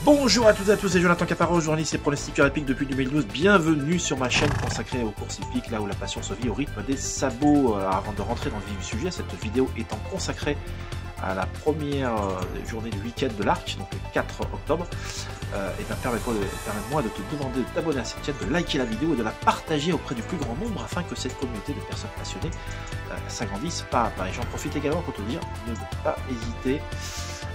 Bonjour à toutes et à tous, c'est Jonathan Caparo, journaliste et pronostiqueur épique depuis 2012. Bienvenue sur ma chaîne consacrée aux courses hippiques, là où la passion se vit au rythme des sabots. Avant de rentrer dans le vif du sujet, cette vidéo étant consacrée à la première journée du week-end de l'Arc, donc le 4 octobre, et bien permets-moi de te demander de t'abonner à cette chaîne, de liker la vidéo et de la partager auprès du plus grand nombre afin que cette communauté de personnes passionnées s'agrandisse pas à pas. Et j'en profite également pour te dire, ne pas hésiter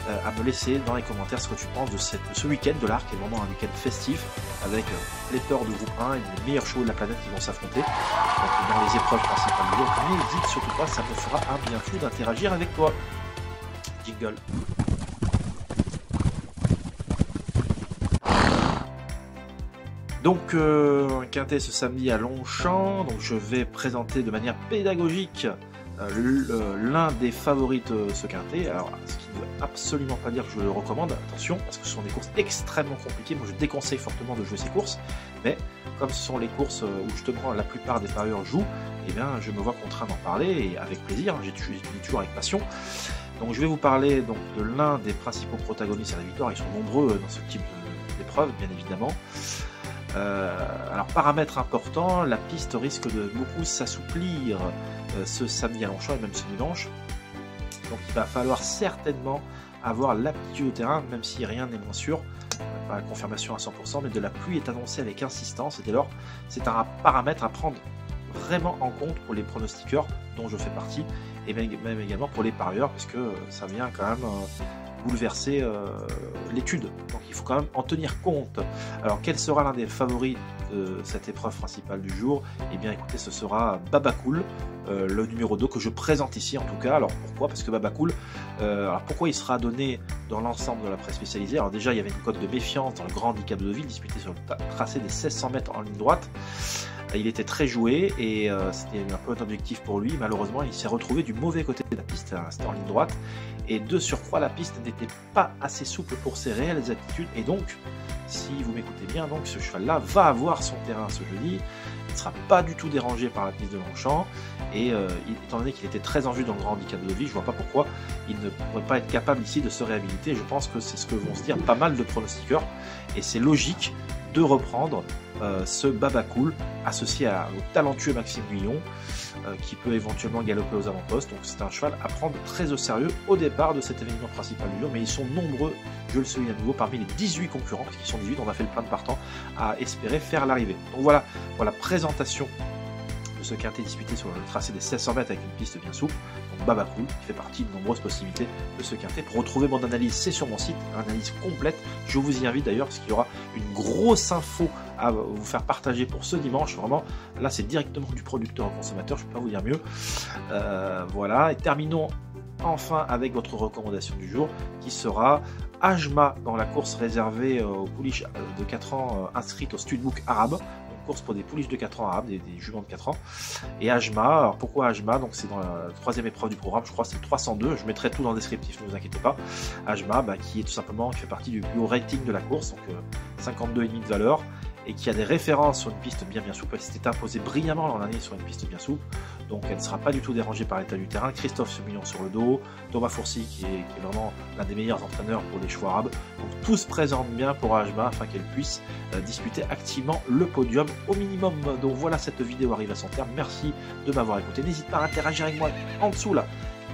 à me laisser dans les commentaires ce que tu penses de ce week-end de l'Arc, qui est vraiment un week-end festif, avec pléthore de groupe 1 et les meilleurs chevaux de la planète qui vont s'affronter dans les épreuves principales du jour. N'hésite surtout pas, ça me fera un bien fou d'interagir avec toi. Jingle. Donc, un quintet ce samedi à Longchamp, donc je vais présenter de manière pédagogique l'un des favoris de ce quintet. Alors, ce qui ne veut absolument pas dire que je le recommande, attention, parce que ce sont des courses extrêmement compliquées. Moi, je déconseille fortement de jouer ces courses, mais comme ce sont les courses où justement la plupart des parieurs jouent, eh bien, je me vois contraint d'en parler, et avec plaisir, j'ai toujours avec passion. Donc, je vais vous parler donc de l'un des principaux protagonistes à la victoire. Ils sont nombreux dans ce type d'épreuve, bien évidemment. Alors, paramètre important, la piste risque de beaucoup s'assouplir ce samedi à Longchamp et même ce dimanche. Donc il va falloir certainement avoir l'aptitude au terrain, même si rien n'est moins sûr, pas la confirmation à 100%, mais de la pluie est annoncée avec insistance, et dès lors c'est un paramètre à prendre vraiment en compte pour les pronostiqueurs dont je fais partie, et même également pour les parieurs, parce que ça vient quand même bouleverser l'étude, donc il faut quand même en tenir compte. Alors quel sera l'un des favoris de cette épreuve principale du jour? Eh bien écoutez, ce sera Babacool, le numéro 2 que je présente ici en tout cas. Alors pourquoi? Parce que Babacool, alors pourquoi il sera donné dans l'ensemble de la presse spécialisée? Alors déjà il y avait une cote de méfiance dans le grand handicap de Deauville disputé sur le tracé des 1600 mètres en ligne droite. Il était très joué et c'était un peu un objectif pour lui. Malheureusement, il s'est retrouvé du mauvais côté de la piste, c'était en ligne droite. Et de surcroît, la piste n'était pas assez souple pour ses réelles aptitudes. Et donc, si vous m'écoutez bien, donc ce cheval-là va avoir son terrain ce jeudi. Il ne sera pas du tout dérangé par la piste de Longchamp. Et étant donné qu'il était très en vue dans le grand handicap de Deauville, je ne vois pas pourquoi il ne pourrait pas être capable ici de se réhabiliter. Je pense que c'est ce que vont se dire pas mal de pronostiqueurs. Et c'est logique de reprendre ce Babacool associé au talentueux Maxime Guillon qui peut éventuellement galoper aux avant-postes. Donc c'est un cheval à prendre très au sérieux au départ de cet événement principal du jour, mais ils sont nombreux, je le souligne à nouveau, parmi les 18 concurrents, parce qu'ils sont 18, on a fait le plein de partants, à espérer faire l'arrivée. Donc voilà pour la présentation de ce quintet disputé sur le tracé des 1600 mètres avec une piste bien souple. Donc Babacool qui fait partie de nombreuses possibilités de ce quintet. Pour retrouver mon analyse, c'est sur mon site, une analyse complète. Je vous y invite d'ailleurs parce qu'il y aura une grosse info à vous faire partager pour ce dimanche. Vraiment, là c'est directement du producteur au consommateur, je ne peux pas vous dire mieux. Voilà, et terminons enfin avec votre recommandation du jour qui sera Ajma dans la course réservée aux pouliches de 4 ans inscrites au Studbook arabe. Course pour des pouliches de 4 ans arabes, des juments de 4 ans. Et Ajma, alors pourquoi Ajma? Donc c'est dans la troisième épreuve du programme, je crois que c'est le 302, je mettrai tout dans le descriptif, ne vous inquiétez pas. Ajma, qui est tout simplement, qui fait partie du plus haut rating de la course, donc 52,5 de valeur, et qui a des références sur une piste bien souple. Elle s'était imposée brillamment l'an dernier sur une piste bien souple, donc elle ne sera pas du tout dérangée par l'état du terrain. Christophe Semillon sur le dos, Thomas Fourcy qui est vraiment l'un des meilleurs entraîneurs pour les chevaux arabes. Donc tout se présente bien pour Ajma afin qu'elle puisse disputer activement le podium au minimum. Donc voilà, cette vidéo arrive à son terme. Merci de m'avoir écouté. N'hésite pas à interagir avec moi en dessous là.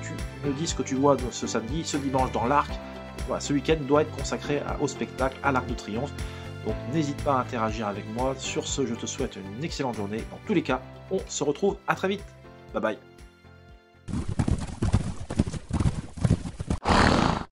Tu me dis ce que tu vois ce samedi, ce dimanche dans l'Arc. Voilà, ce week-end doit être consacré au spectacle, à l'Arc de Triomphe. Donc n'hésite pas à interagir avec moi. Sur ce, je te souhaite une excellente journée. Dans tous les cas, on se retrouve à très vite. Bye bye.